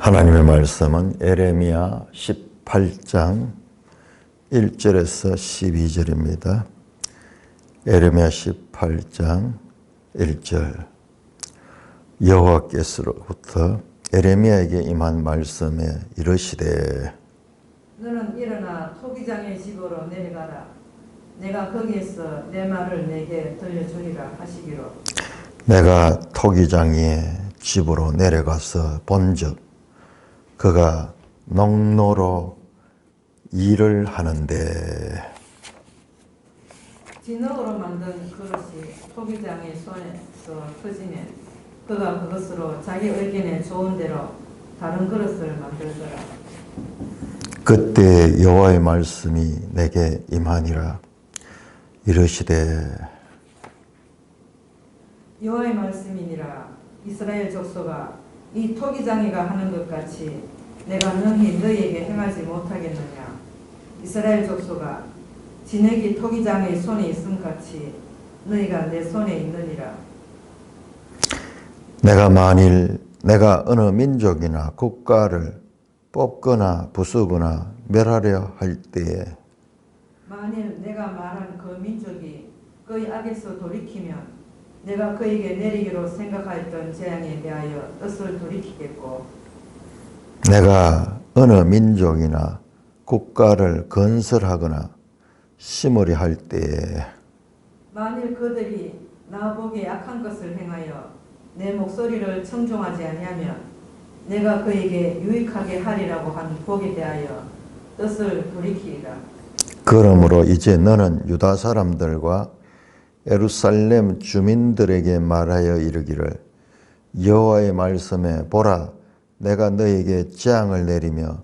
하나님의 말씀은 예레미야 18장 1절에서 12절입니다. 예레미야 18장 1절. 여호와께서로부터 예레미야에게 임한 말씀에 이르시되 너는 일어나 토기장의 집으로 내려가라. 내가 거기에서 내 말을 내게 들려주리라 하시기로. 내가 토기장의 집으로 내려가서 본즉 그가 농로로 일을 하는데 진흙으로 만든 그릇이 토기장의 손에서 터지면 그가 그것으로 자기 의견에 좋은 대로 다른 그릇을 만들더라. 그때 여호와의 말씀이 내게 임하니라. 이르시되 여호와의 말씀이니라. 이스라엘 족속아, 이 토기장이가 하는 것 같이 내가 능히 너희에게 행하지 못하겠느냐. 이스라엘 족속아, 진흙이 토기장의 손에 있음 같이 너희가 내 손에 있느니라. 내가 만일 내가 어느 민족이나 국가를 뽑거나 부수거나 멸하려 할 때에 만일 내가 말한 그 민족이 그의 악에서 돌이키면 내가 그에게 내리기로 생각하였던 재앙에 대하여 뜻을 돌이키겠고, 내가 어느 민족이나 국가를 건설하거나 심으려 할 때에 만일 그들이 나 보기에 악한 것을 행하여 내 목소리를 청종하지 아니하면 내가 그에게 유익하게 하리라고 한 복에 대하여 뜻을 돌이키리라. 그러므로 이제 너는 유다 사람들과 예루살렘 주민들에게 말하여 이르기를 여호와의 말씀에 보라, 내가 너희에게 재앙을 내리며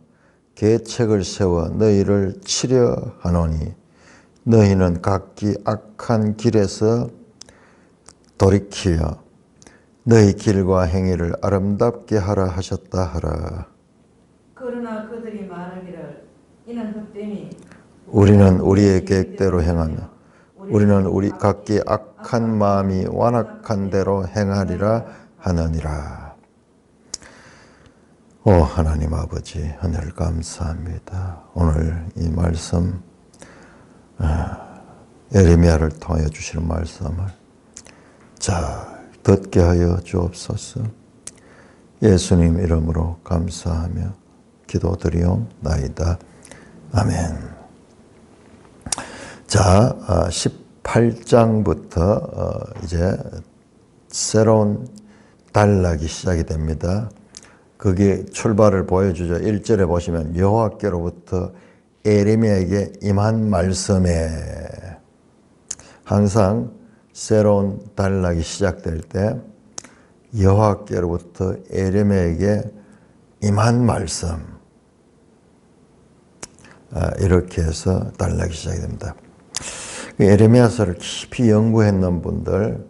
계책을 세워 너희를 치려 하노니 너희는 각기 악한 길에서 돌이키어 너희 길과 행위를 아름답게 하라 하셨다 하라. 그러나 그들이 말하기를 이는 헛됨이 우리는 우리의 계획대로 행하며 우리는 우리 각기 악한 마음이 완악한 대로 행하리라 하느니라. 오 하나님 아버지, 은혜를 감사합니다. 오늘 이 말씀 예레미야를 통하여 주시는 말씀을 잘 듣게 하여 주옵소서. 예수님 이름으로 감사하며 기도드리옵나이다. 아멘. 자, 18장부터 이제 새로운 단락이 시작이 됩니다. 거기 출발을 보여주죠. 1절에 보시면 여호와께로부터 예레미야에게 임한 말씀에, 항상 새로운 단락이 시작될 때 여호와께로부터 예레미야에게 임한 말씀, 이렇게 해서 단락이 시작이 됩니다. 예레미야서를 깊이 연구했는 분들,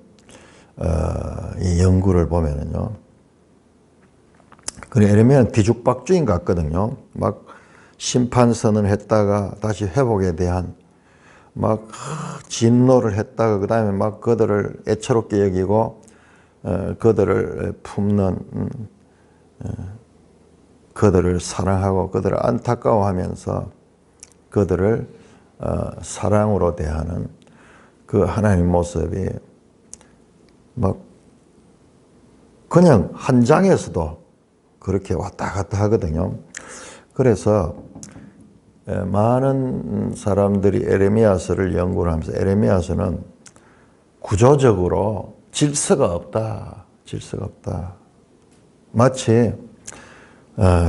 이 연구를 보면은요, 그 예레미야는 뒤죽박죽인 것 같거든요. 막 심판 선언을 했다가 다시 회복에 대한 막 진노를 했다가 그 다음에 막 그들을 애처롭게 여기고 그들을 품는, 그들을 사랑하고 그들을 안타까워하면서 그들을 사랑으로 대하는 그 하나님 모습이 막 그냥 한 장에서도 그렇게 왔다 갔다 하거든요. 그래서 많은 사람들이 예레미야서를 연구를 하면서 예레미야서는 구조적으로 질서가 없다. 질서가 없다. 마치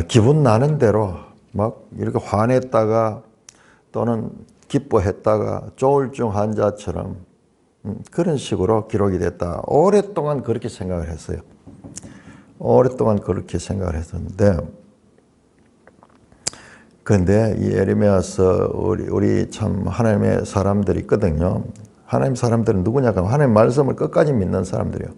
기분 나는 대로 막 이렇게 화냈다가 또는 기뻐했다가 조울증 환자처럼 그런 식으로 기록이 됐다. 오랫동안 그렇게 생각을 했어요. 오랫동안 그렇게 생각을 했었는데, 그런데 이 예레미야서 우리 참 하나님의 사람들이 있거든요. 하나님 사람들은 누구냐 하면 하나님 말씀을 끝까지 믿는 사람들이에요.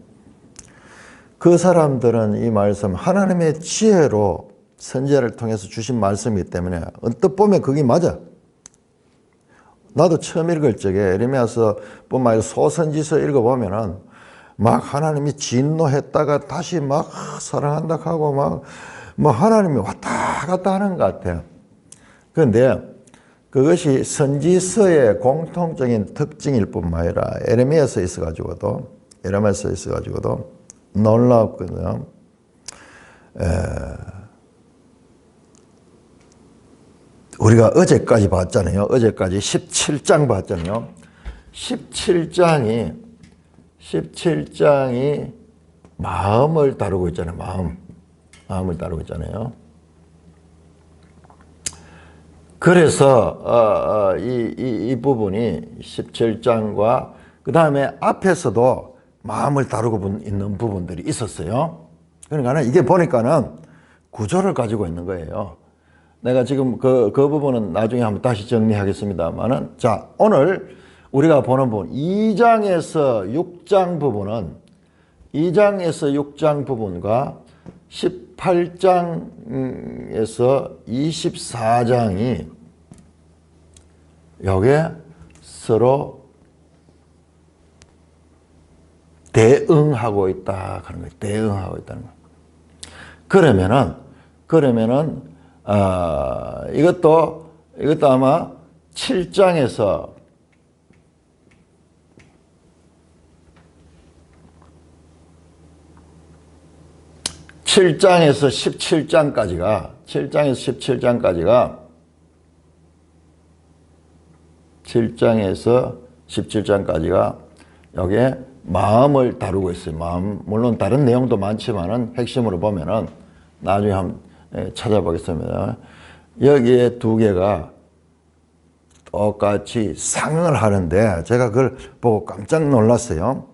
그 사람들은 이 말씀, 하나님의 지혜로 선지자를 통해서 주신 말씀이기 때문에 언뜻 보면 그게 맞아. 나도 처음 읽을 적에 예레미야서 뿐만 아니라 소선지서 읽어보면은 막 하나님이 진노했다가 다시 막 사랑한다 하고 막 뭐 하나님이 왔다 갔다 하는 것 같아요. 그런데 그것이 선지서의 공통적인 특징일 뿐만 아니라 에레미야서에 있어가지고도 놀랍거든요. 우리가 어제까지 봤잖아요. 어제까지 17장 봤잖아요. 17장이 마음을 다루고 있잖아요. 마음을 다루고 있잖아요. 그래서 이 부분이 17장과 그 다음에 앞에서도 마음을 다루고 있는 부분들이 있었어요. 그러니까 이게 보니까는 구조를 가지고 있는 거예요. 내가 지금 그 부분은 나중에 한번 다시 정리하겠습니다만은, 자, 오늘 우리가 보는 부분 2장에서 6장 부분은 2장에서 6장 부분과 18장에서 24장이 여기에 서로 대응하고 있다 하는 거예요. 대응하고 있다는 거예요. 그러면은 이것도 아마 7장에서 17장까지가 7장에서 17장까지가 여기에 마음을 다루고 있어요. 마음, 물론 다른 내용도 많지만은 핵심으로 보면은 나중에 한번 찾아보겠습니다. 여기에 두 개가 똑같이 상응을 하는데 제가 그걸 보고 깜짝 놀랐어요.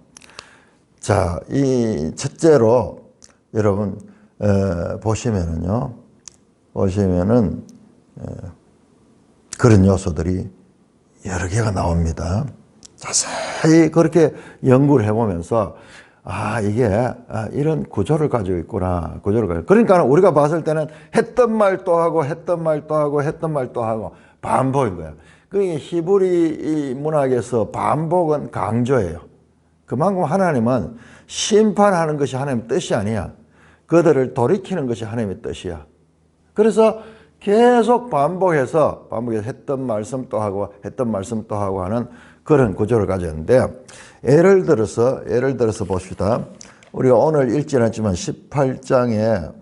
자, 이 첫째로 여러분 보시면은 그런 요소들이 여러 개가 나옵니다. 자세히 그렇게 연구를 해보면서 이게 이런 구조를 가지고 있구나. 그러니까 우리가 봤을 때는 했던 말 또 하고 반복인 거야. 그게 히브리 문학에서 반복은 강조예요. 그만큼 하나님은 심판하는 것이 하나님의 뜻이 아니야. 그들을 돌이키는 것이 하나님의 뜻이야. 그래서 계속 반복해서 했던 말씀 또 하고 하는 그런 구조를 가졌는데, 예를 들어서 봅시다. 우리가 오늘 읽지는 않지만 18장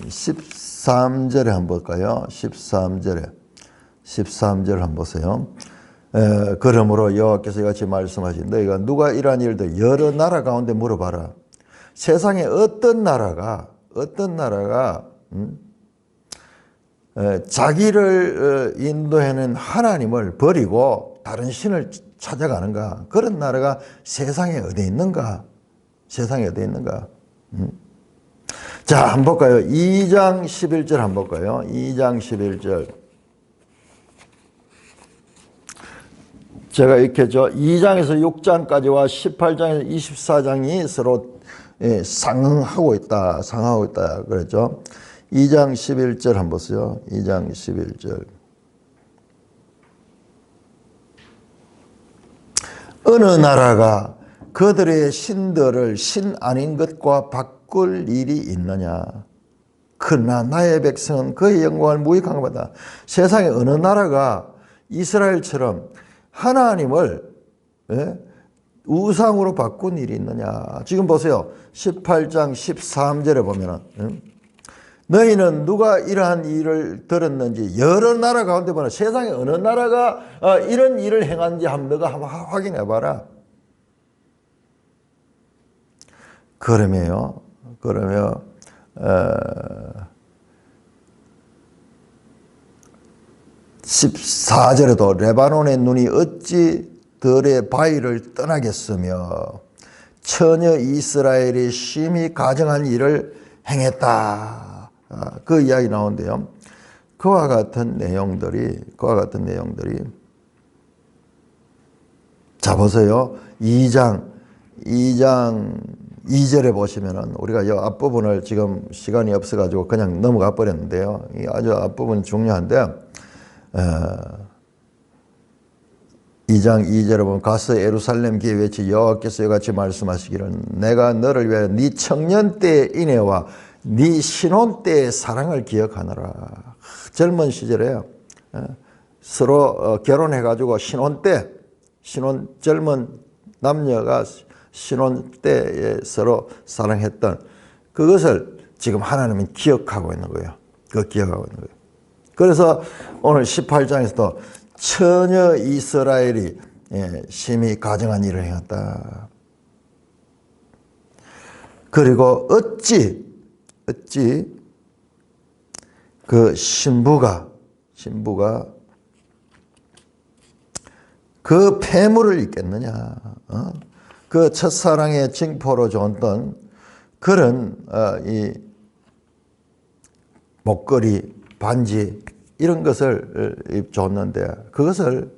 13절에 한번 볼까요? 13절 한번 보세요. 그러므로 여호와께서 이같이 말씀하신 너희가 누가 이러한 일들 여러 나라 가운데 물어봐라. 세상에 어떤 나라가 자기를 인도하는 하나님을 버리고 다른 신을 찾아가는가? 그런 나라가 세상에 어디 있는가? 자, 한번 볼까요? 2장 11절 한번 볼까요? 2장 11절. 제가 읽겠죠. 2장에서 6장까지와 18장에서 24장이 서로 상응하고 있다. 그랬죠. 2장 11절 한번 보세요. 2장 11절. 어느 나라가 그들의 신들을 신 아닌 것과 바꿀 일이 있느냐. 그러나 나의 백성은 그의 영광을 무익한 것보다 세상에 어느 나라가 이스라엘처럼 하나님을 우상으로 바꾼 일이 있느냐. 지금 보세요. 18장 13절에 보면은 너희는 누가 이러한 일을 들었는지 여러 나라 가운데 보라. 세상에 어느 나라가 이런 일을 행한지 너가 한번 확인해 봐라. 그러면 14절에도 레바논의 눈이 어찌 들의 바위를 떠나겠으며 처녀 이스라엘이 심히 가증한 일을 행했다. 그 이야기 나오는데요. 그와 같은 내용들이 자 보세요. 2장 2절에 보시면은 우리가 이 앞부분을 지금 시간이 없어가지고 그냥 넘어가 버렸는데요. 이 아주 앞부분 중요한데 2장 2절에 보면 가서 예루살렘 귀에 외치 여호와께서 이같이 말씀하시기를 내가 너를 위하여 네 청년 때의 인애와 네 신혼 때의 사랑을 기억하노라. 젊은 시절에 서로 결혼해가지고 신혼 때 젊은 남녀가 신혼 때에 서로 사랑했던 그것을 지금 하나님은 기억하고 있는 거예요. 그거 기억하고 있는 거예요. 그래서 오늘 18장에서도 처녀 이스라엘이 심히 가증한 일을 행했다. 그리고 어찌 그 신부가 그 폐물을 입겠느냐. 그 첫사랑의 징표로 줬던 그런 이 목걸이, 반지 이런 것을 줬는데 그것을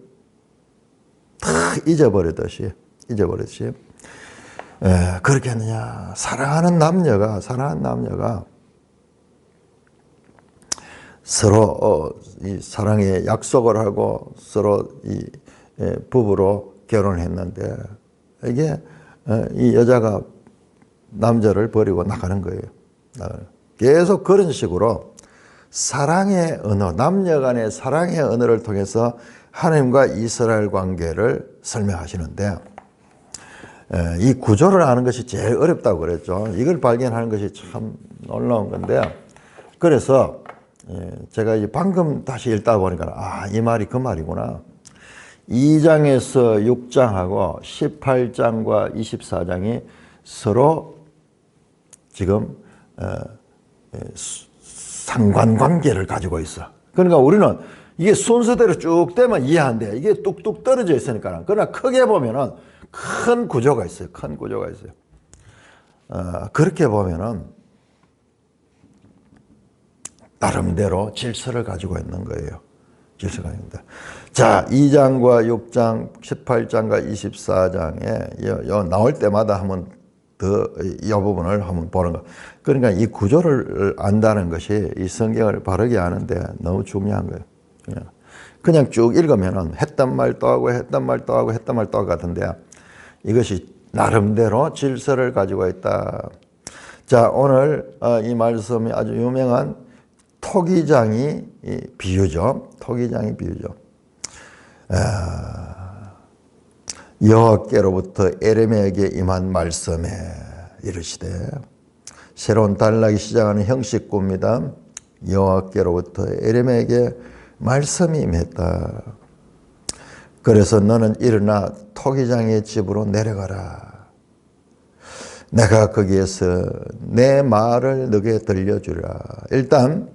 다 잊어버리듯이 그렇게 했느냐. 사랑하는 남녀가 서로 이 사랑의 약속을 하고 서로 이 부부로 결혼을 했는데 이게 이 여자가 남자를 버리고 나가는 거예요. 계속 그런 식으로 사랑의 언어, 남녀 간의 사랑의 언어를 통해서 하나님과 이스라엘 관계를 설명하시는데 이 구조를 아는 것이 제일 어렵다고 그랬죠. 이걸 발견하는 것이 참 놀라운 건데 그래서 제가 방금 다시 읽다 보니까 이 말이 그 말이구나. 2장에서 6장하고 18장과 24장이 서로 지금 상관관계를 가지고 있어. 그러니까 우리는 이게 순서대로 쭉 되면 이해한대. 이게 뚝뚝 떨어져 있으니까. 그러나 크게 보면은 큰 구조가 있어요. 큰 구조가 있어요. 그렇게 보면은 나름대로 질서를 가지고 있는 거예요. 질서가 있는데. 자, 2장과 6장, 18장과 24장에 나올 때마다 한번 더 이 부분을 한번 보는 거. 그러니까 이 구조를 안다는 것이 이 성경을 바르게 아는데 너무 중요한 거예요. 그냥 쭉 읽으면은 했던 말 또 하고 했던 말 또 하고 했던 말 또 하고 같은데 이것이 나름대로 질서를 가지고 있다. 자, 오늘 이 말씀이 아주 유명한 토기장이 비유죠. 토기장이 비유죠. 여호와께로부터 에레미야에게 임한 말씀에 이르시되 새로운 단락이 시작하는 형식구입니다. 여호와께로부터 에레미야에게 말씀이 임했다. 그래서 너는 일어나 토기장의 집으로 내려가라. 내가 거기에서 내 말을 너게 들려주라. 일단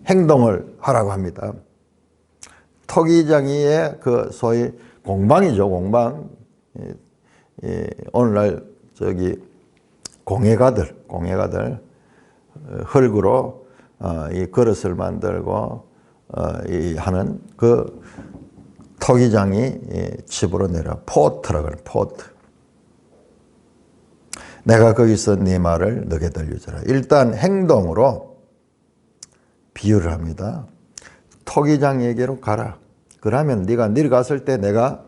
행동을 하라고 합니다. 토기장이의 그 소위 공방이죠. 공방. 오늘날 공예가들 흙으로 이 그릇을 만들고 하는 그 토기장이 집으로 내려 포트라고 하는 포트. 내가 거기서 네 말을 너게 들려주라. 일단 행동으로 비유를 합니다. 토기장에게로 가라. 그러면 네가 내려갔을 때 내가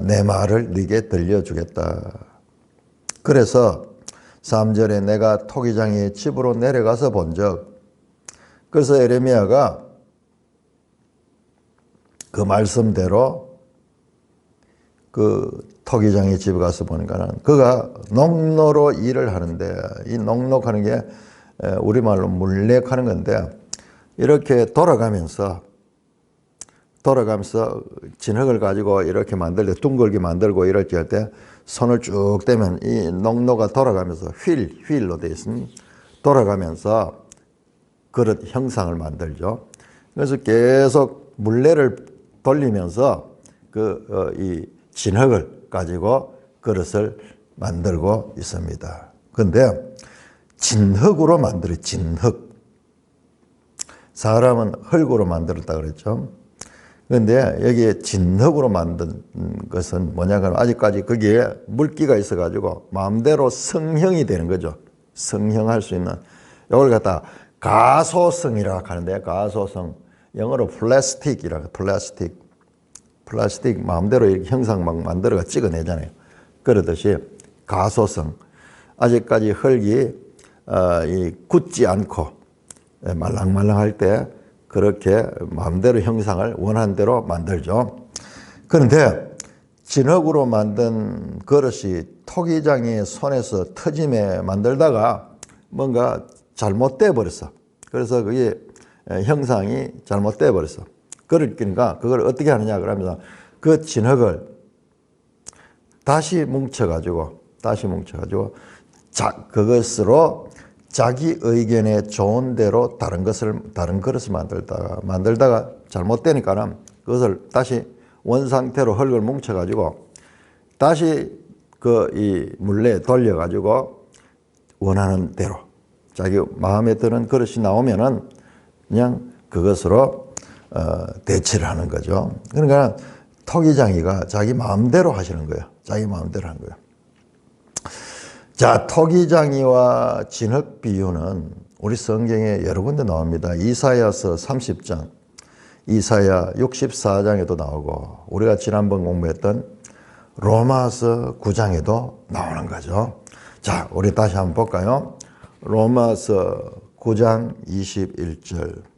내 말을 네게 들려주겠다. 그래서 3절에 내가 토기장의 집으로 내려가서 본즉 그래서 에레미야가 그 말씀대로 그 토기장의 집에 가서 보니까는 그가 농노로 일을 하는데 이 농록하는 게 우리말로 물렉하는 건데 이렇게 돌아가면서 진흙을 가지고 이렇게 만들 때 둥글게 만들고 이럴 때 할 때 손을 쭉 대면 이 농로가 돌아가면서 휠로 되어 있으니 돌아가면서 그릇 형상을 만들죠. 그래서 계속 물레를 돌리면서 이 진흙을 가지고 그릇을 만들고 있습니다. 그런데 진흙으로 만들어요. 진흙. 사람은 흙으로 만들었다 그랬죠. 그런데 여기에 진흙으로 만든 것은 뭐냐면 아직까지 거기에 물기가 있어가지고 마음대로 성형이 되는 거죠. 성형할 수 있는. 이걸 갖다 가소성이라고 하는데 가소성. 영어로 플라스틱이라고 플라스틱 플라스틱 마음대로 이렇게 형상 막 만들어가 찍어내잖아요. 그러듯이 가소성, 아직까지 흙이 굳지 않고 말랑말랑할 때 그렇게 마음대로 형상을 원하는 대로 만들죠. 그런데 진흙으로 만든 그릇이 토기장의 손에서 터짐에 만들다가 뭔가 잘못돼 버렸어. 그래서 그게 형상이 잘못돼 버렸어. 그러니까 그걸 어떻게 하느냐 그러면 그 진흙을 다시 뭉쳐가지고 그것으로 자기 의견에 좋은 대로 다른 그릇을 만들다가 잘못되니까는 그것을 다시 원상태로 흙을 뭉쳐가지고 다시 이 물레에 돌려가지고 원하는 대로 자기 마음에 드는 그릇이 나오면은 그냥 그것으로 대체를 하는 거죠. 그러니까 토기장이가 자기 마음대로 하시는 거예요. 자기 마음대로 하는 거예요. 자, 토기장이와 진흙 비유는 우리 성경에 여러 군데 나옵니다. 이사야서 30장, 이사야 64장에도 나오고 우리가 지난번 공부했던 로마서 9장에도 나오는 거죠. 자, 우리 다시 한번 볼까요? 로마서 9장 21절.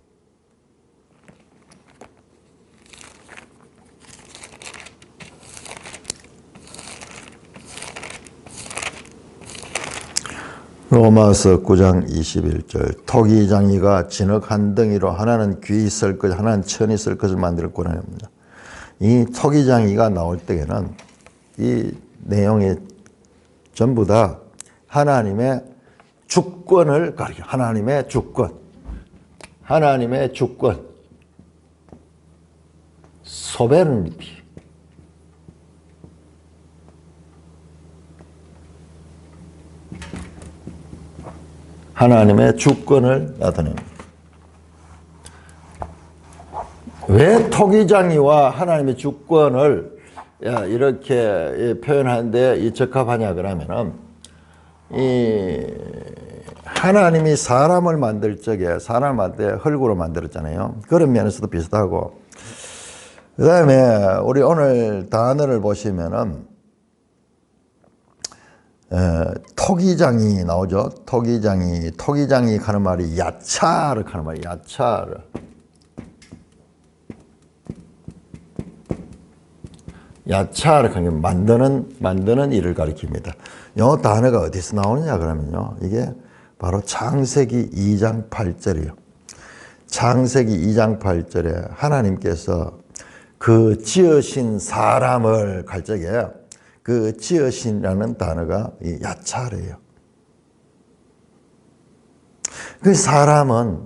로마서 9장 21절. 토기장이가 진흙 한 덩이로 하나는 귀 있을 것, 하나는 천이 있을 것을 만들 권한입니다. 이 토기장이가 나올 때에는 이 내용이 전부 다 하나님의 주권을 가리켜. 하나님의 주권. 하나님의 주권. 소베르니티. 하나님의 주권을 나타냅니다. 왜 토기장이와 하나님의 주권을 이렇게 표현하는데 적합하냐 그러면은 이 하나님이 사람을 만들 적에 사람한테 흙으로 만들었잖아요. 그런 면에서도 비슷하고 그 다음에 우리 오늘 단어를 보시면은 토기장이 나오죠. 토기장이 하는 말이 야차르 하는 말이 야차르. 야차르 하는 게 만드는 일을 가리킵니다. 이 단어가 어디서 나오느냐 그러면요. 이게 바로 창세기 2장 8절이에요. 창세기 2장 8절에 하나님께서 그 지으신 사람을 갈 적에 그 지으신이라는 단어가 이 야차르예요. 그 사람은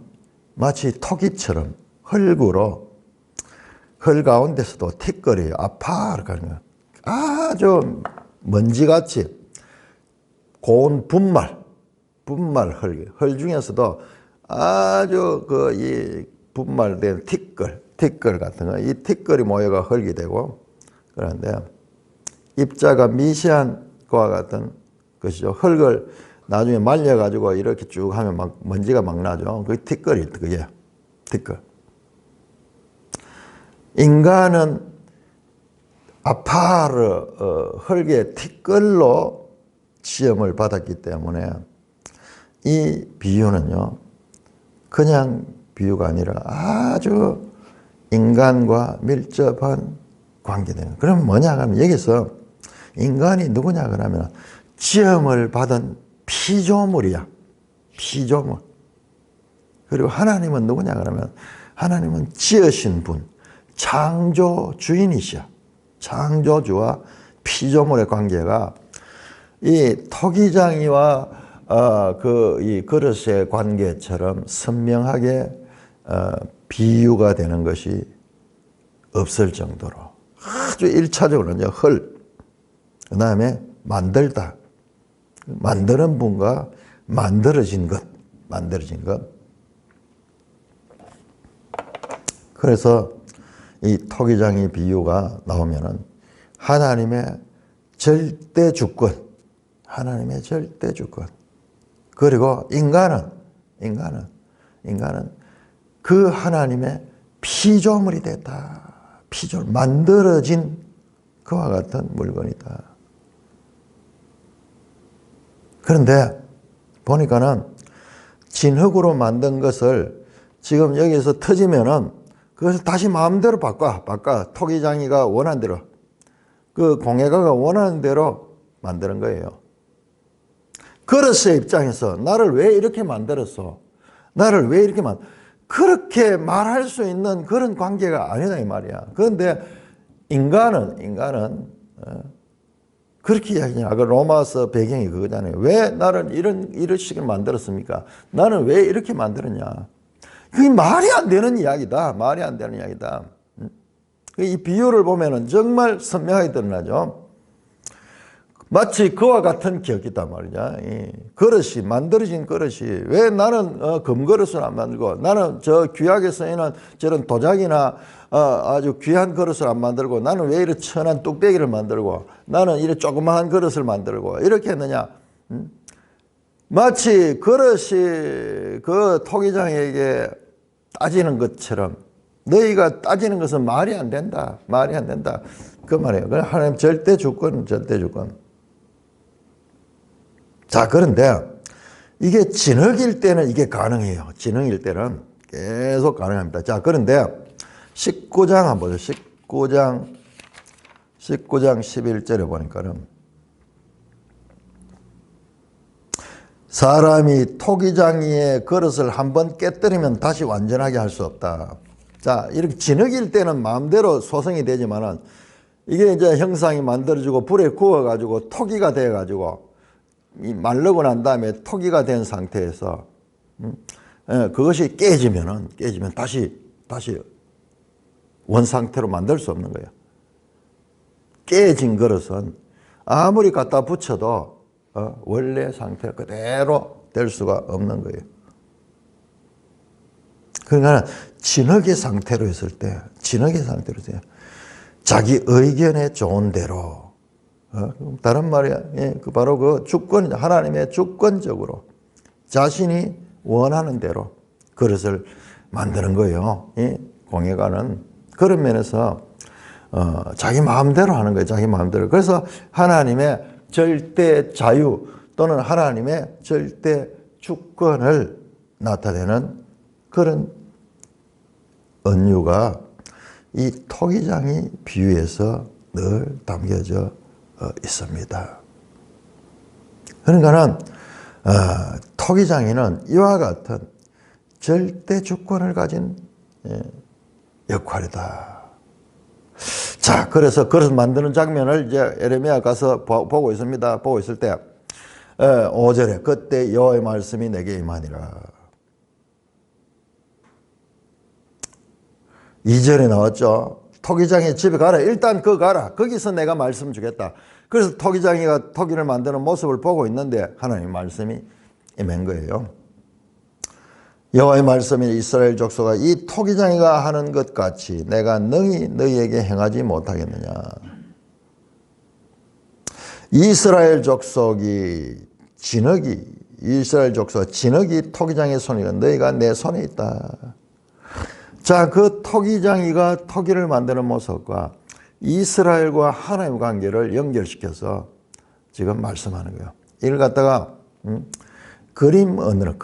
마치 토기처럼 흙으로 흙 가운데서도 티끌이에요. 아파르 가는 거예요. 아주 먼지같이 고운 분말 흙 중에서도 아주 이 분말된 티끌 같은 거, 이 티끌이 모여가 흙이 되고 그런데 입자가 미세한 것과 같은 것이죠. 흙을 나중에 말려가지고 이렇게 쭉 하면 막 먼지가 막 나죠. 그게 티끌이, 그게 티끌. 인간은 아파르 흙의 티끌로 시험을 받았기 때문에 이 비유는요, 그냥 비유가 아니라 아주 인간과 밀접한 관계되는. 그럼 뭐냐 하면 여기서 인간이 누구냐 그러면 지음을 받은 피조물이야. 피조물. 그리고 하나님은 누구냐 그러면 하나님은 지으신 분, 창조주인이시야. 창조주와 피조물의 관계가 이 토기장이와 이 그릇의 관계처럼 선명하게 비유가 되는 것이 없을 정도로 아주 1차적으로는요, 그 다음에 만들다. 만드는 분과 만들어진 것. 그래서 이 토기장의 비유가 나오면은 하나님의 절대 주권. 그리고 인간은 그 하나님의 피조물이 됐다. 피조로 만들어진 그와 같은 물건이다. 그런데 보니까는 진흙으로 만든 것을 지금 여기서 터지면은 그것을 다시 마음대로 바꿔. 토기장이가 원하는 대로, 그 공예가가 원하는 대로 만드는 거예요. 그릇의 입장에서 나를 왜 이렇게 만들었어? 나를 왜 이렇게 그렇게 말할 수 있는 그런 관계가 아니다 이 말이야. 그런데 인간은 그렇게 이야기하냐. 그 로마서 배경이 그거잖아요. 왜 나를 이런 식으로 만들었습니까? 나는 왜 이렇게 만들었냐. 그게 말이 안 되는 이야기다. 말이 안 되는 이야기다. 이 비유를 보면은 정말 선명하게 드러나죠. 마치 그와 같은 격이다 말이야. 그릇이, 만들어진 그릇이, 왜 나는 금그릇을 안 만들고, 나는 저 귀하게 쓰이는 저런 도자기나 아주 귀한 그릇을 안 만들고, 나는 왜 이렇게 천한 뚝배기를 만들고, 나는 이렇게 조그마한 그릇을 만들고, 이렇게 했느냐. 마치 그릇이 그 토기장에게 따지는 것처럼, 너희가 따지는 것은 말이 안 된다. 말이 안 된다. 그 말이에요. 하나님 절대 주권. 자, 그런데 이게 진흙일 때는 이게 가능해요. 진흙일 때는 계속 가능합니다. 자, 그런데 19장 한번 보죠. 19장 11절에 보니까는 사람이 토기장이의 그릇을 한번 깨뜨리면 다시 완전하게 할 수 없다. 자, 이렇게 진흙일 때는 마음대로 소성이 되지만은 이게 이제 형상이 만들어지고 불에 구워가지고 토기가 돼가지고 마르고 난 다음에 토기가 된 상태에서 그것이 깨지면 다시 원상태로 만들 수 없는 거예요. 깨진 그릇은 아무리 갖다 붙여도 원래 상태 그대로 될 수가 없는 거예요. 그러니까 진흙의 상태로 있을 때, 자기 의견에 좋은 대로, 다른 말이야, 바로 그 주권, 하나님의 주권적으로 자신이 원하는 대로 그릇을 만드는 거예요. 공예가는 그런 면에서 자기 마음대로 하는 거예요. 자기 마음대로. 그래서 하나님의 절대 자유 또는 하나님의 절대 주권을 나타내는 그런 은유가 이 토기장이 비유에서 늘 담겨져 있습니다. 그러니까는 토기장이는 이와 같은 절대 주권을 가진 역할이다. 자, 그래서 그릇 만드는 장면을 이제 에레미야 가서 보고 있습니다. 보고 있을 때 5절에 그때 여호와의 말씀이 내게 임하니라. 2절에 나왔죠. 토기장이 집에 가라. 일단 가라. 거기서 내가 말씀 주겠다. 그래서 토기장이가 토기를 만드는 모습을 보고 있는데 하나님의 말씀이 임한 거예요. 여호와의 말씀이 이스라엘 족속아 이 토기장이가 하는 것 같이 내가 능히 너희에게 행하지 못하겠느냐. 이스라엘 족속이 진흙이 토기장의 손이고 너희가 내 손에 있다. 자, 그 토기장이가 토기를 만드는 모습과 이스라엘과 하나님의 관계를 연결시켜서 지금 말씀하는 거예요. 이걸 갖다가 그림으로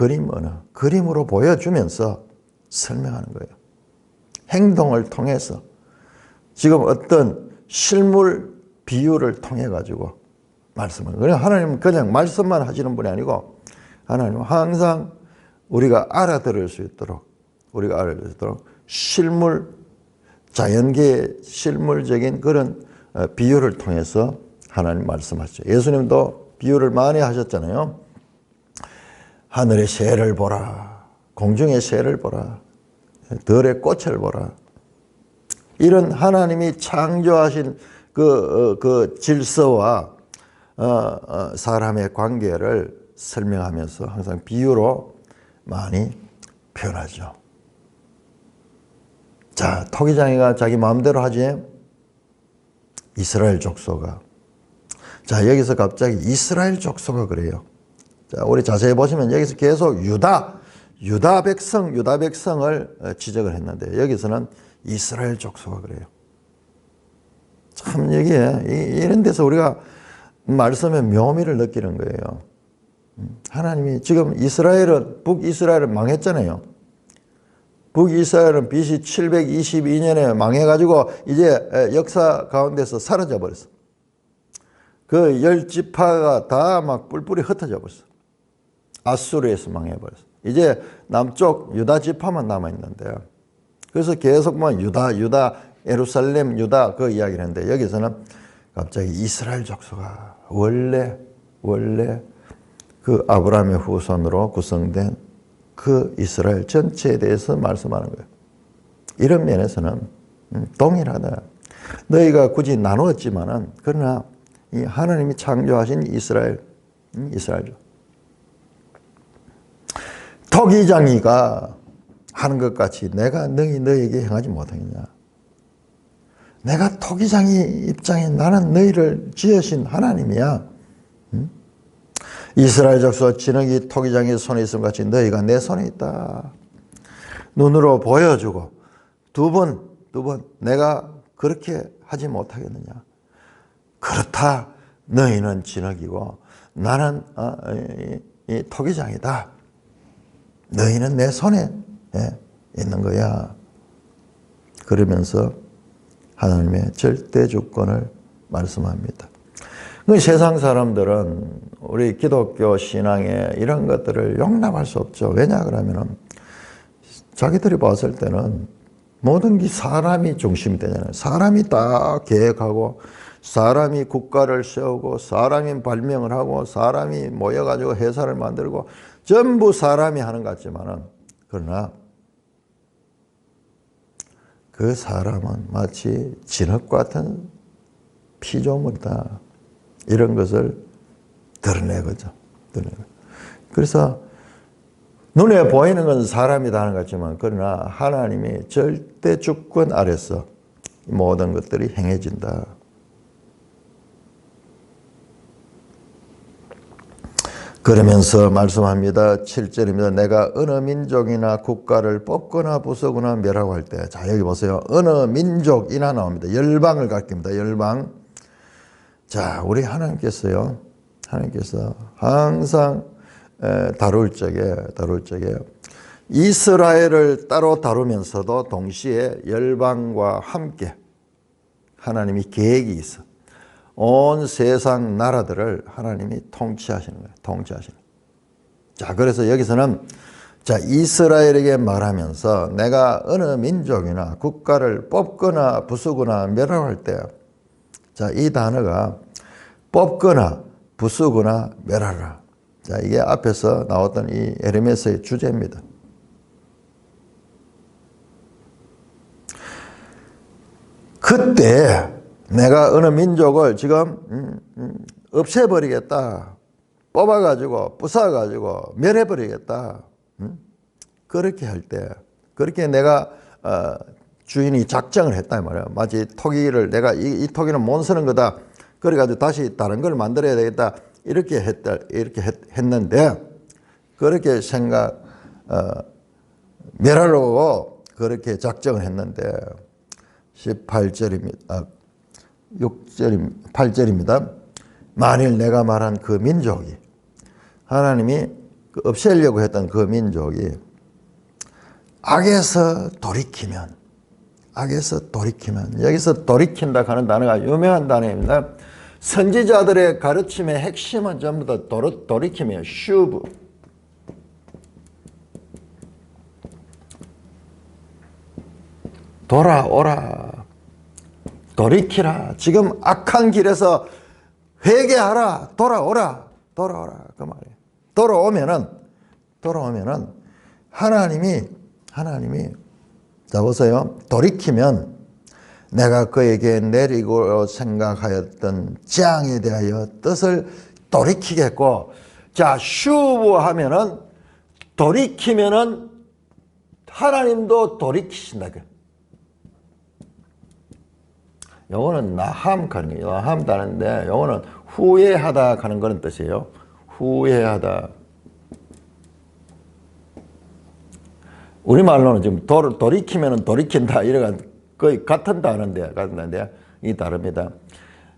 보여주면서 설명하는 거예요. 행동을 통해서 지금 어떤 실물 비유를 통해 가지고 말씀을. 그냥 하나님은 그냥 말씀만 하시는 분이 아니고 하나님은 항상 우리가 알아들을 수 있도록 자연계의 실물적인 그런 비유를 통해서 하나님 말씀하시죠. 예수님도 비유를 많이 하셨잖아요. 하늘의 새를 보라. 공중의 새를 보라. 들의 꽃을 보라. 이런 하나님이 창조하신 그 질서와 사람의 관계를 설명하면서 항상 비유로 많이 표현하죠. 자, 토기장이가 자기 마음대로 하지. 이스라엘 족속아. 자, 여기서 갑자기 이스라엘 족속아 그래요. 자, 우리 자세히 보시면 여기서 계속 유다 백성을 지적을 했는데 여기서는 이스라엘 족속아 그래요. 참 여기에 이런 데서 우리가 말씀의 묘미를 느끼는 거예요. 하나님이 지금 북이스라엘은 망했잖아요. 북이스라엘은 BC 722년에 망해가지고 이제 역사 가운데서 사라져 버렸어. 그 10지파가 다 막 뿔뿔이 흩어져 버렸어. 아수르에서 망해버렸어. 이제 남쪽 유다 지파만 남아있는데요. 그래서 계속 뭐 유다, 예루살렘, 유다 그 이야기를 했는데 여기서는 갑자기 이스라엘 족속아 원래 그 아브라함의 후손으로 구성된 그 이스라엘 전체에 대해서 말씀하는 거예요. 이런 면에서는 동일하다. 너희가 굳이 나누었지만은 그러나 이 하나님이 창조하신 이스라엘족. 토기장이가 하는 것 같이 내가 너희에게 행하지 못하겠냐. 내가 토기장이 입장에 나는 너희를 지으신 하나님이야. 이스라엘 족속 진흙이 토기장의 손에 있음 같이 너희가 내 손에 있다. 눈으로 보여주고 두 번 내가 그렇게 하지 못하겠느냐. 그렇다. 너희는 진흙이고 나는 이 토기장이다. 너희는 내 손에 있는 거야. 그러면서 하나님의 절대 주권을 말씀합니다. 세상 사람들은 우리 기독교 신앙에 이런 것들을 용납할 수 없죠. 왜냐 그러면은 자기들이 봤을 때는 모든 게 사람이 중심이 되잖아요. 사람이 다 계획하고 사람이 국가를 세우고 사람이 발명을 하고 사람이 모여가지고 회사를 만들고 전부 사람이 하는 것 같지만은 그러나 그 사람은 마치 진흙 같은 피조물이다. 이런 것을 드러내거죠. 그래서 눈에 보이는 건 사람이다 하는 것 같지만 그러나 하나님이 절대 주권 아래서 모든 것들이 행해진다. 그러면서 말씀합니다. 7절입니다. 내가 어느 민족이나 국가를 뽑거나 부수거나 멸하고 할 때, 자 여기 보세요. 어느 민족이나 나옵니다. 열방을 가리킵니다. 열방. 자 우리 하나님께서 항상 다룰 적에 이스라엘을 따로 다루면서도 동시에 열방과 함께 하나님이 계획이 있어. 온 세상 나라들을 하나님이 통치하시는 거예요. 자, 그래서 여기서는 자, 이스라엘에게 말하면서 내가 어느 민족이나 국가를 뽑거나 부수거나 멸하고 할 때, 자, 이 단어가 뽑거나 부수거나 멸하라. 자, 이게 앞에서 나왔던 이 에르메스의 주제입니다. 그때 내가 어느 민족을 지금 없애버리겠다. 뽑아가지고 부숴가지고 멸해버리겠다. 그렇게 할 때 그렇게 내가 주인이 작정을 했다 이 말이야. 마치 토기를 내가 이 토기는 못 쓰는 거다. 그래가지고 다시 다른 걸 만들어야 되겠다. 이렇게 했는데 그렇게 멸하려고 그렇게 작정을 했는데 8절입니다. 만일 내가 말한 그 민족이 하나님이 없애려고 했던 그 민족이 악에서 돌이키면 여기서 돌이킨다 하는 단어가 유명한 단어입니다. 선지자들의 가르침의 핵심은 전부 다 돌이킴이에요. 슈브. 돌아오라. 돌이키라. 지금 악한 길에서 회개하라. 돌아오라. 그 말이에요. 돌아오면은 하나님이 자 보세요. 돌이키면 내가 그에게 내리고 생각하였던 재앙에 대하여 뜻을 돌이키겠고, 자 슈브하면은 돌이키면은 하나님도 돌이키신다. 요거는 나함 하는 거예요. 나함 다는데 요거는 후회하다 하는 그런 뜻이에요. 후회하다. 우리말로는 지금 돌이키면은 돌이킨다 이래가 거의 같은 단어인데 다릅니다.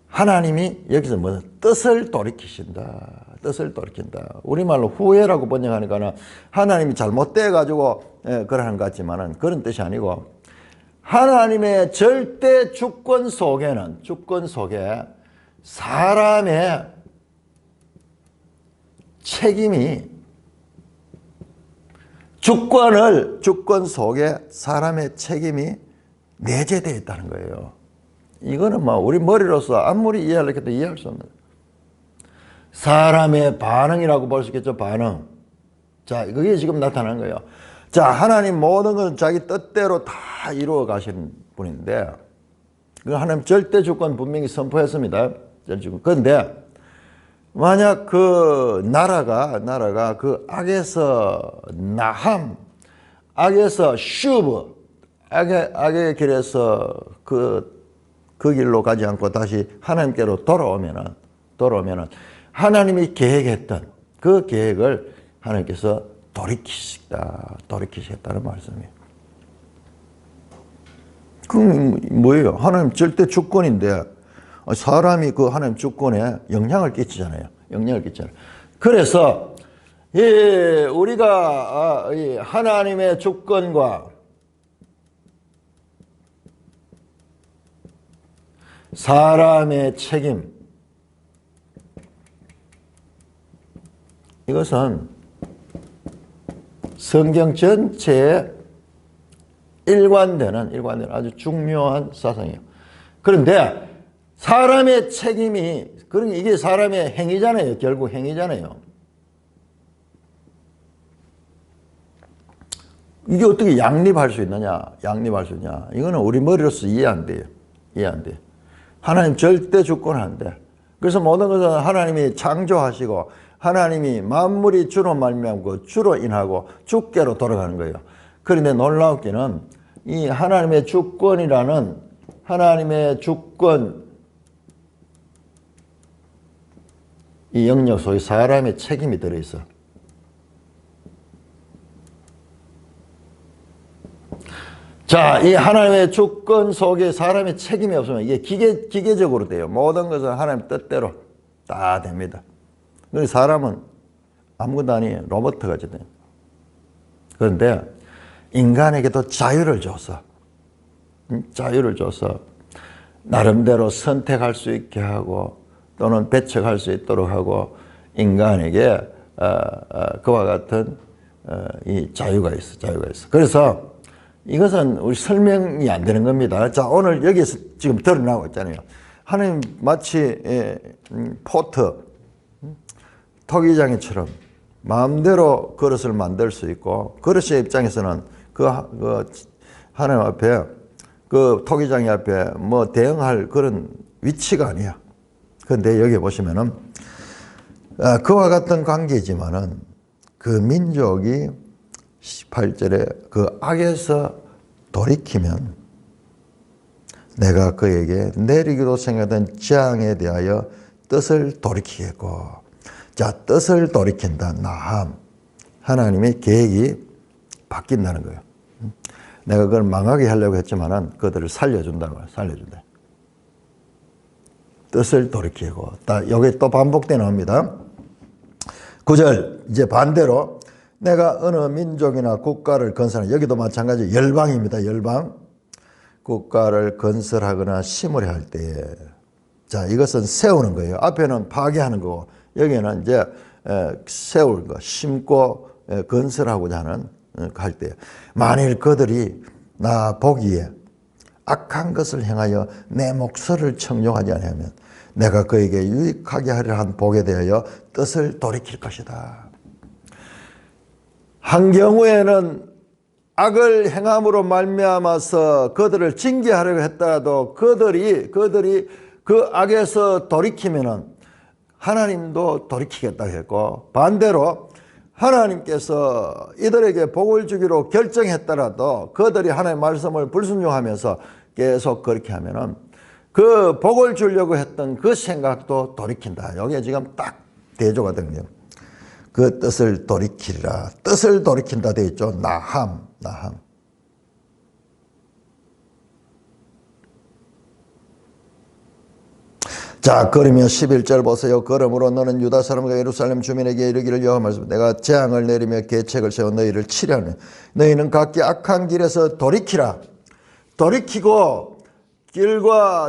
하나님이 여기서 뭐 뜻을 돌이키신다. 뜻을 돌이킨다. 우리말로 후회라고 번역하니까 하나님이 잘못돼 가지고 그러는 것 같지만은 그런 뜻이 아니고, 하나님의 절대 주권 속에 사람의 책임이, 주권 속에 사람의 책임이 내재되어 있다는 거예요. 이거는 뭐 우리 머리로서 아무리 이해하려고 해도 이해할 수 없는 사람의 반응이라고 볼 수 있겠죠. 반응. 자, 그게 지금 나타난 거예요. 자, 하나님 모든 것은 자기 뜻대로 다 이루어 가시는 분인데, 하나님 절대 주권 분명히 선포했습니다. 그런데 만약 그 나라가 그 악에서 나함, 악에서 슈브, 악의 길에서 그 길로 가지 않고 다시 하나님께로 돌아오면은 하나님이 계획했던 그 계획을 하나님께서 돌이키시겠다는 말씀이에요. 그럼 뭐예요? 하나님 절대 주권인데 사람이 그 하나님 주권에 영향을 끼치잖아요. 그래서 우리가 하나님의 주권과 사람의 책임, 이것은 성경 전체에 일관되는 아주 중요한 사상이에요. 그런데 사람의 책임이, 그러니까 이게 사람의 행위잖아요. 결국 행위잖아요. 이게 어떻게 양립할 수 있느냐? 이거는 우리 머리로서 이해 안 돼요. 하나님 절대 주권 안 돼. 그래서 모든 것은 하나님이 창조하시고 하나님이 만물이 주로 말미암고 주로 인하고 주께로 돌아가는 거예요. 그런데 놀라웠기는 이 하나님의 주권이라는 하나님의 주권 이 영역 속에 사람의 책임이 들어있어. 자, 이 하나님의 주권 속에 사람의 책임이 없으면 이게 기계적으로 돼요. 모든 것은 하나님 뜻대로 다 됩니다. 그래서 사람은 아무것도 아니에요. 로봇같이 돼요. 그런데 인간에게도 자유를 줘서 나름대로 선택할 수 있게 하고 또는 배척할 수 있도록 하고 인간에게 그와 같은 이 자유가 있어. 그래서 이것은 우리 설명이 안 되는 겁니다. 자, 오늘 여기서 지금 드러나고 있잖아요. 하나님 마치 토기장이처럼 마음대로 그릇을 만들 수 있고, 그릇의 입장에서는 그 하나님 앞에 그 토기장이 앞에 뭐 대응할 그런 위치가 아니야. 그런데 여기 보시면은 그와 같은 관계지만은 그 민족이 18절에 그 악에서 돌이키면 내가 그에게 내리기로 생각하던 재앙에 대하여 뜻을 돌이키겠고. 자, 뜻을 돌이킨다. 나함. 하나님의 계획이 바뀐다는 거예요. 내가 그걸 망하게 하려고 했지만은 그들을 살려준다고. 뜻을 돌이키고. 여기 또 반복되어 나옵니다. 9절, 이제 반대로 내가 어느 민족이나 국가를 건설하는, 여기도 마찬가지 열방입니다. 열방. 국가를 건설하거나 심으려 할 때에, 자, 이것은 세우는 거예요. 앞에는 파괴하는 거고, 여기는 이제 세울 거, 심고 건설하고자 하는 할 때, 만일 그들이 나 보기에 악한 것을 행하여 내 목소리를 청종하지 않으면 내가 그에게 유익하게 하려 한 복에 대하여 뜻을 돌이킬 것이다. 한 경우에는 악을 행함으로 말미암아서 그들을 징계하려고 했더라도 그들이 그 악에서 돌이키면은 하나님도 돌이키겠다고 했고, 반대로 하나님께서 이들에게 복을 주기로 결정했더라도 그들이 하나님의 말씀을 불순종하면서 계속 그렇게 하면은 그 복을 주려고 했던 그 생각도 돌이킨다. 여기에 지금 딱 대조가 된 거예요. 그 뜻을 돌이키리라. 뜻을 돌이킨다 되어 있죠. 나함. 자, 그러면 11절 보세요. 그러므로 너는 유다 사람과 예루살렘 주민에게 이르기를 여호와 말씀 내가 재앙을 내리며 계책을 세워 너희를 치려하니 너희는 각기 악한 길에서 돌이키라. 돌이키고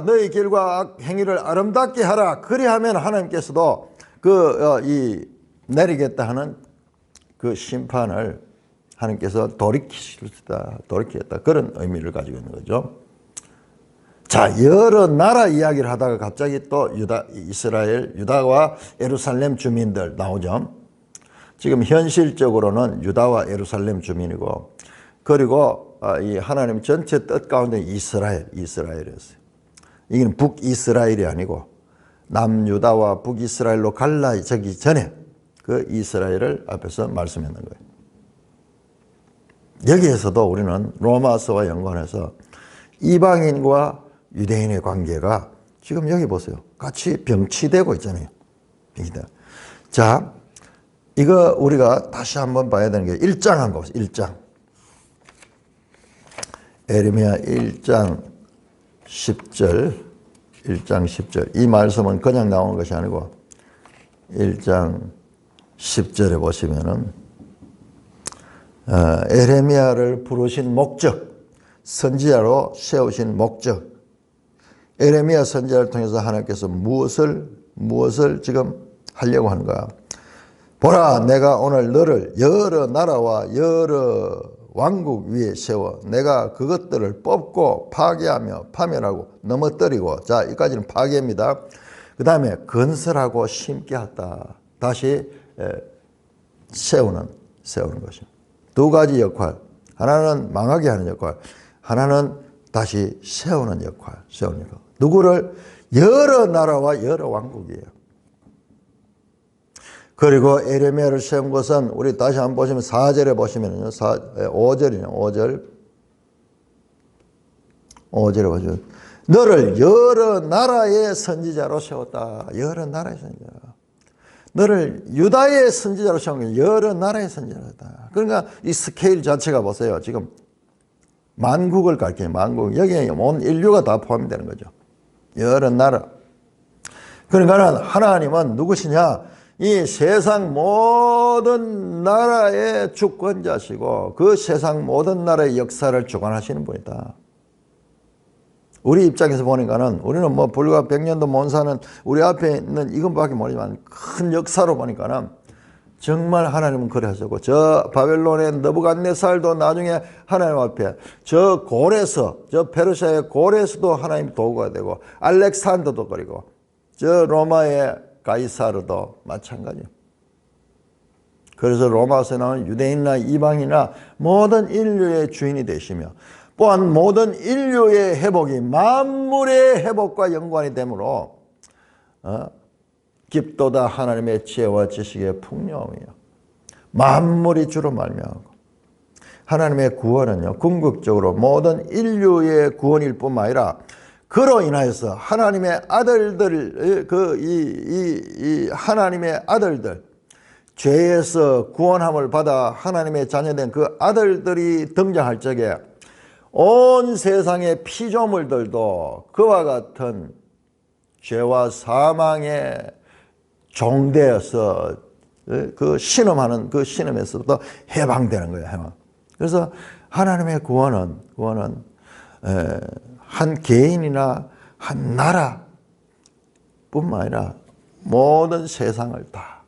너희 길과 악 행위를 아름답게 하라. 그리하면 하나님께서도 내리겠다 하는 그 심판을 하나님께서 돌이키겠다. 그런 의미를 가지고 있는 거죠. 자, 여러 나라 이야기를 하다가 갑자기 또 유다와 예루살렘 주민들 나오죠. 지금 현실적으로는 유다와 예루살렘 주민이고, 그리고 이 하나님 전체 뜻 가운데 이스라엘이었어요. 이건 북이스라엘이 아니고 남유다와 북이스라엘로 갈라지기 전에 그 이스라엘을 앞에서 말씀했는 거예요. 여기에서도 우리는 로마서와 연관해서 이방인과 유대인의 관계가 지금 여기 보세요. 같이 병치되고 있잖아요. 자, 이거 우리가 다시 한번 봐야 되는 게 1장 한번 보세요. 1장. 에레미야 1장 10절. 1장 10절. 이 말씀은 그냥 나온 것이 아니고 1장 10절에 보시면은 에레미야를 부르신 목적, 선지자로 세우신 목적, 에레미야 선지자를 통해서 하나님께서 무엇을 지금 하려고 하는가? 보라, 내가 오늘 너를 여러 나라와 여러 왕국 위에 세워 내가 그것들을 뽑고 파괴하며 파멸하고 넘어뜨리고, 자, 여기까지는 파괴입니다. 그 다음에 건설하고 심게 하다. 다시 세우는 것이죠. 두 가지 역할. 하나는 망하게 하는 역할, 하나는 다시 세우는 역할. 누구를? 여러 나라와 여러 왕국이에요. 그리고 에레미야를 세운 것은 우리 다시 한번 보시면 4절에 보시면요. 5절에 보시면 너를 여러 나라의 선지자로 세웠다. 여러 나라의 선지자. 너를 유다의 선지자로 세운 게 여러 나라의 선지자다. 그러니까 이 스케일 자체가 보세요. 지금 만국을 가리켜요. 만국. 여기에 온 인류가 다 포함이 되는 거죠. 여러 나라. 그러니까 하나님은 누구시냐? 이 세상 모든 나라의 주권자시고 그 세상 모든 나라의 역사를 주관하시는 분이다. 우리 입장에서 보니까는 우리는 뭐 불과 100년도 못 사는 우리 앞에 있는 이것밖에 모르지만 큰 역사로 보니까는 정말 하나님은 그래 하셨고, 저 바벨론의 느부갓네살도 나중에 하나님 앞에 저 페르시아의 골에서도 하나님 도구가 되고, 알렉산더도 그리고 저 로마의 가이사르도 마찬가지예요. 그래서 로마서에 나오는 유대인이나 이방이나 모든 인류의 주인이 되시며, 또한 모든 인류의 회복이 만물의 회복과 연관이 되므로 깊도다 하나님의 지혜와 지식의 풍요함이요 만물이 주로 말미암고, 하나님의 구원은요 궁극적으로 모든 인류의 구원일 뿐만 아니라 그로 인하여서 하나님의 아들들, 하나님의 아들들, 죄에서 구원함을 받아 하나님의 자녀된 그 아들들이 등장할 적에 온 세상의 피조물들도 그와 같은 죄와 사망에 종되어서 그 신음하는 그 신음에서부터 해방되는 거예요. 해방. 그래서 하나님의 구원은 한 개인이나 한 나라뿐만 아니라 모든 세상을 다.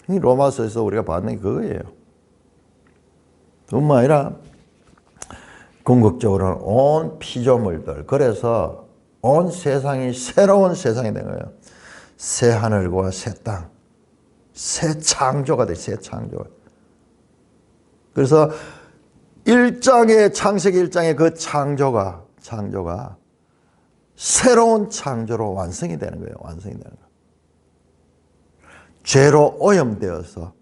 이 로마서에서 우리가 받는 게 그거예요. 뿐만 아니라 궁극적으로는 온 피조물들, 그래서 온 세상이 새로운 세상이 된 거예요. 새 하늘과 새 땅, 새 창조가 돼, 새 창조. 그래서 창세기 1장의 그 창조가 새로운 창조로 완성이 되는 거예요. 완성이 되는 거예요. 죄로 오염되어서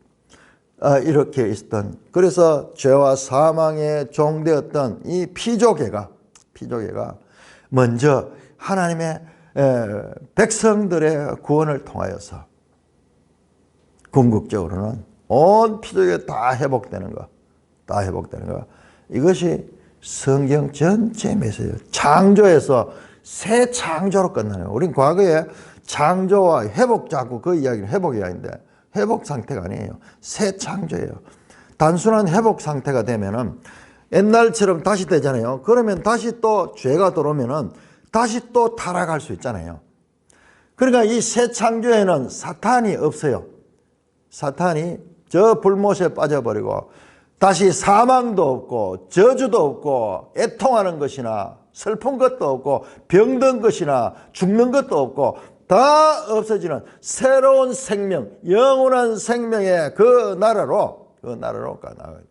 이렇게 있었던, 그래서 죄와 사망에 종되었던 이 피조계가 먼저 하나님의 백성들의 구원을 통하여서 궁극적으로는 온 피조계 다 회복되는 거. 이것이 성경 전체 메시지. 창조에서 새 창조로 끝나요. 우린 과거에 창조와 회복, 자꾸 그 이야기는 회복 이야기인데 회복 상태가 아니에요. 새 창조예요. 단순한 회복 상태가 되면은 옛날처럼 다시 되잖아요. 그러면 다시 또 죄가 들어오면은 다시 또 타락할 수 있잖아요. 그러니까 이 새 창조에는 사탄이 없어요. 사탄이 저 불못에 빠져버리고 다시 사망도 없고 저주도 없고 애통하는 것이나 슬픈 것도 없고 병든 것이나 죽는 것도 없고 다 없어지는 새로운 생명, 영원한 생명의 그 나라로 나아가요.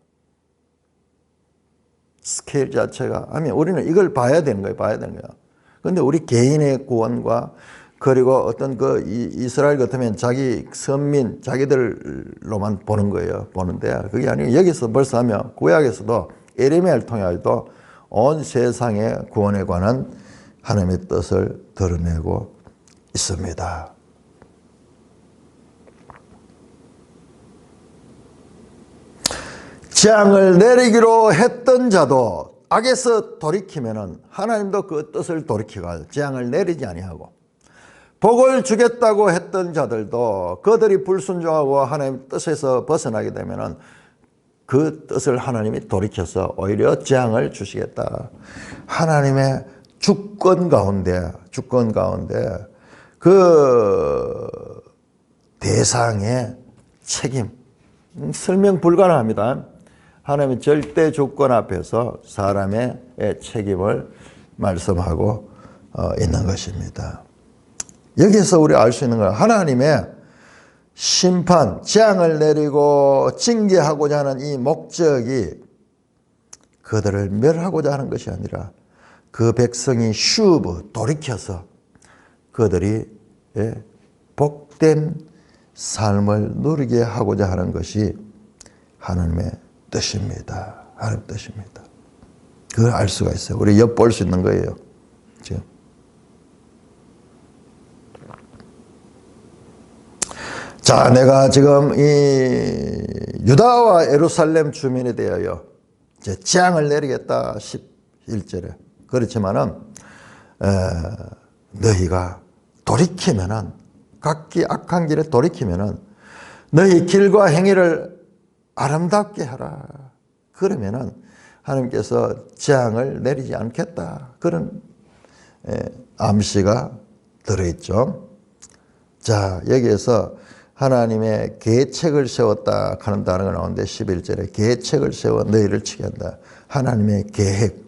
스케일 자체가, 아니, 우리는 이걸 봐야 되는 거예요. 그런데 우리 개인의 구원과 그리고 어떤 그 이스라엘 같으면 자기 선민, 자기들로만 보는 거예요. 보는데 그게 아니고 여기서 벌써 하면 구약에서도 예레미야를 통해서도 온 세상의 구원에 관한 하나님의 뜻을 드러내고 있습니다. 재앙을 내리기로 했던 자도 악에서 돌이키면은 하나님도 그 뜻을 돌이키고 재앙을 내리지 아니하고, 복을 주겠다고 했던 자들도 그들이 불순종하고 하나님 뜻에서 벗어나게 되면은 그 뜻을 하나님이 돌이켜서 오히려 재앙을 주시겠다. 하나님의 주권 가운데 그 대상의 책임, 설명 불가능합니다. 하나님의 절대 주권 앞에서 사람의 책임을 말씀하고 있는 것입니다. 여기서 우리 알 수 있는 건 하나님의 심판, 재앙을 내리고 징계하고자 하는 이 목적이 그들을 멸하고자 하는 것이 아니라 그 백성이 돌이켜서 그들이 복된 삶을 누리게 하고자 하는 것이 하나님의 뜻입니다. 하나님의 뜻입니다. 그걸 알 수가 있어요. 우리 엿볼 수 있는 거예요. 지금. 자, 내가 지금 이 유다와 예루살렘 주민에 대하여 이제 재앙을 내리겠다 11절에. 그렇지만은 너희가 돌이키면은, 각기 악한 길에 돌이키면은 너희 길과 행위를 아름답게 하라. 그러면은 하나님께서 재앙을 내리지 않겠다. 그런 암시가 들어있죠. 자, 여기에서 하나님의 계책을 세웠다 하는 단어가 나오는데 11절에 계책을 세워 너희를 치게 한다. 하나님의 계획,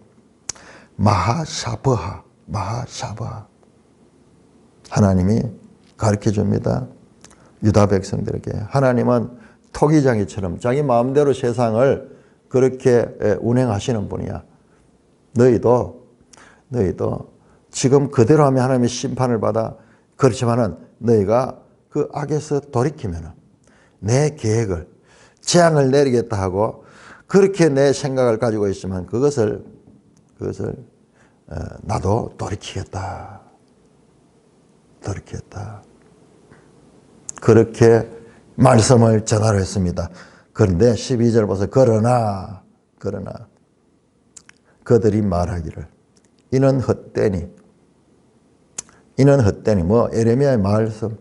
마하샤브하. 하나님이 가르쳐 줍니다. 유다 백성들에게. 하나님은 토기장이처럼 자기 마음대로 세상을 그렇게 운행하시는 분이야. 너희도 지금 그대로 하면 하나님의 심판을 받아. 그렇지만은 너희가 그 악에서 돌이키면 내 계획을, 재앙을 내리겠다 하고 그렇게 내 생각을 가지고 있으면 그것을 나도 돌이키겠다. 그렇게 말씀을 전하려 했습니다. 그런데 12절 보세요. 그러나 그들이 말하기를 이는 헛되니 뭐 예레미야의 말씀,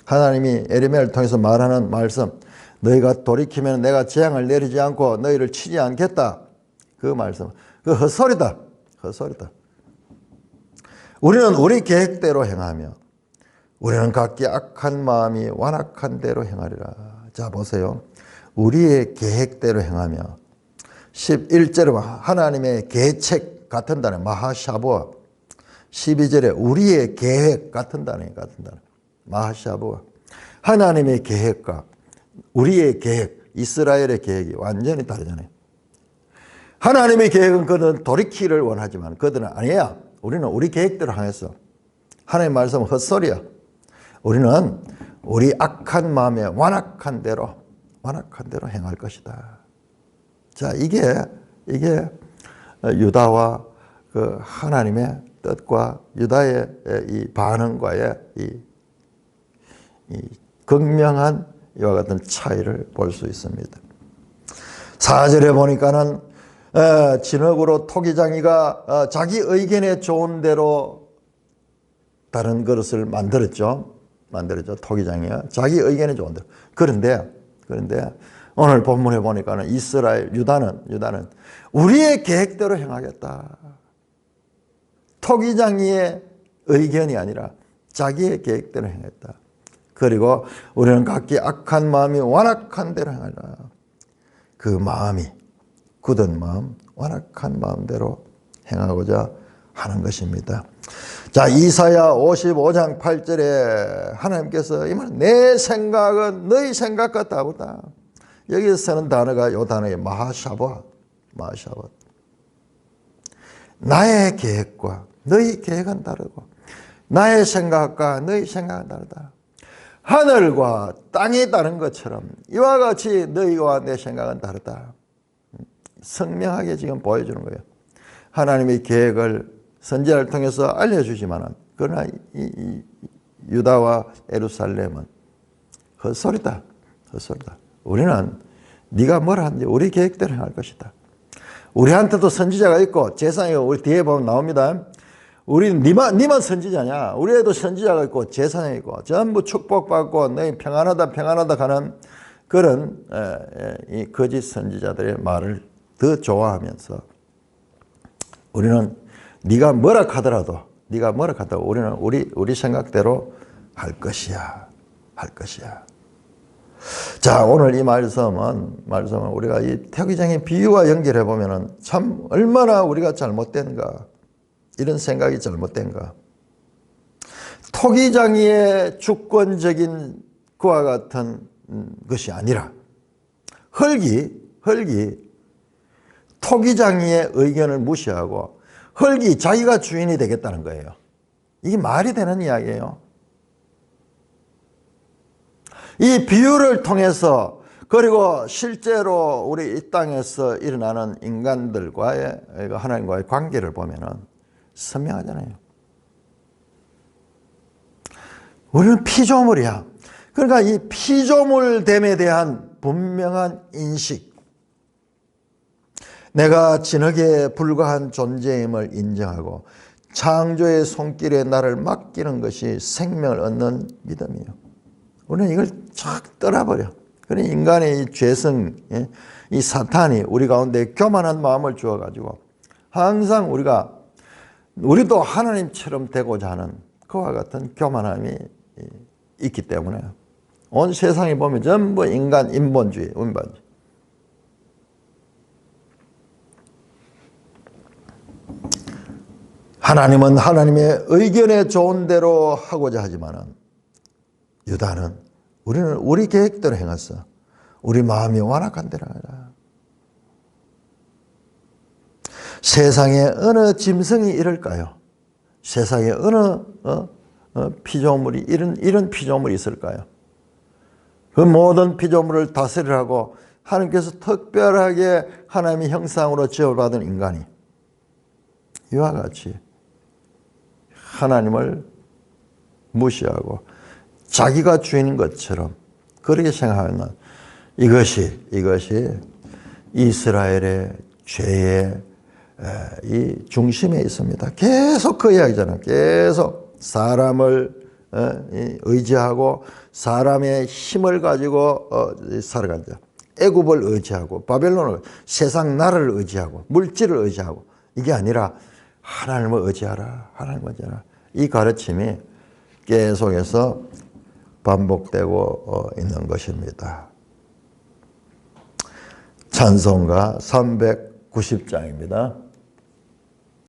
하나님이 예레미야를 통해서 말하는 말씀, 너희가 돌이키면 내가 재앙을 내리지 않고 너희를 치지 않겠다. 그 말씀, 그 헛소리다. 우리는 우리 계획대로 행하며 우리는 각기 악한 마음이 완악한 대로 행하리라. 자, 보세요. 우리의 계획대로 행하며 11절에 하나님의 계책 같은 단어 마하샤브와 12절에 우리의 계획 같은 단어 마하샤브와 하나님의 계획과 우리의 계획, 이스라엘의 계획이 완전히 다르잖아요. 하나님의 계획은 그들은 돌이키기를 원하지만 그들은 아니야. 우리는 우리 계획대로 행했어. 하나님의 말씀은 헛소리야. 우리는 우리 악한 마음에 완악한 대로 행할 것이다. 자, 이게 유다와 그 하나님의 뜻과 유다의 이 반응과의 이 극명한 이와 같은 차이를 볼 수 있습니다. 4절에 보니까는 진흙으로 토기장이가 자기 의견에 좋은 대로 다른 그릇을 만들었죠. 토기장이야. 자기 의견이 좋은데. 그런데 오늘 본문에 보니까는 유다는 우리의 계획대로 행하겠다. 토기장이의 의견이 아니라 자기의 계획대로 행했다. 그리고 우리는 각기 악한 마음이 완악한 대로 행하라. 그 마음이 굳은 마음, 완악한 마음대로 행하고자 하는 것입니다. 자, 이사야 55장 8절에 하나님께서 이만 내 생각은 너희 생각과 다르다. 여기서 쓰는 단어가 이 단어의 마하샤바. 나의 계획과 너희 계획은 다르고 나의 생각과 너희 생각은 다르다. 하늘과 땅이 다른 것처럼 이와 같이 너희와 내 생각은 다르다. 선명하게 지금 보여주는 거예요. 하나님의 계획을 선지자를 통해서 알려주지만은 그러나 이 유다와 예루살렘은 헛소리다. 우리는 네가 뭐라 하는지 우리 계획대로 행할 것이다. 우리한테도 선지자가 있고 제사장이 우리 뒤에 보면 나옵니다. 우리는 니만 선지자냐? 우리에도 선지자가 있고 제사장이 있고 전부 축복받고 너희 평안하다 가는 그런 이 거짓 선지자들의 말을 더 좋아하면서 우리는 네가 뭐라 하더라도 우리는 우리 생각대로 할 것이야. 자, 오늘 이 말씀은 우리가 이 토기장의 비유와 연결해 보면은 참 얼마나 우리가 잘못된가, 이런 생각이 잘못된가. 토기장이의 주권적인 그와 같은 것이 아니라 흙이 토기장이의 의견을 무시하고 흙이 자기가 주인이 되겠다는 거예요. 이게 말이 되는 이야기예요. 이 비유를 통해서 그리고 실제로 우리 이 땅에서 일어나는 인간들과의 하나님과의 관계를 보면은 선명하잖아요. 우리는 피조물이야. 그러니까 이 피조물됨에 대한 분명한 인식, 내가 진흙에 불과한 존재임을 인정하고 창조의 손길에 나를 맡기는 것이 생명을 얻는 믿음이에요. 우리는 이걸 쫙 떠나버려. 그러니 인간의 이 죄성, 이 사탄이 우리 가운데 교만한 마음을 주어가지고 항상 우리도 하나님처럼 되고자 하는 그와 같은 교만함이 있기 때문에 온 세상에 보면 전부 인본주의. 하나님은 하나님의 의견에 좋은 대로 하고자 하지만은 유다는 우리는 우리 계획대로 행했어. 우리 마음이 완악한 대로 하라. 세상에 어느 짐승이 이럴까요? 세상에 어느 피조물이 이런 피조물이 있을까요? 그 모든 피조물을 다스리라고 하나님께서 특별하게 하나님의 형상으로 지어받은 인간이 이와 같이 하나님을 무시하고 자기가 주인인 것처럼 그렇게 생각하는 이것이 이스라엘의 죄의 이 중심에 있습니다. 계속 그 이야기잖아요. 계속 사람을 의지하고 사람의 힘을 가지고 살아간 자. 애굽을 의지하고 바벨론을 세상 나라를 의지하고 물질을 의지하고 이게 아니라 하나님을 의지하라. 이 가르침이 계속해서 반복되고 있는 것입니다. 찬송가 390장입니다.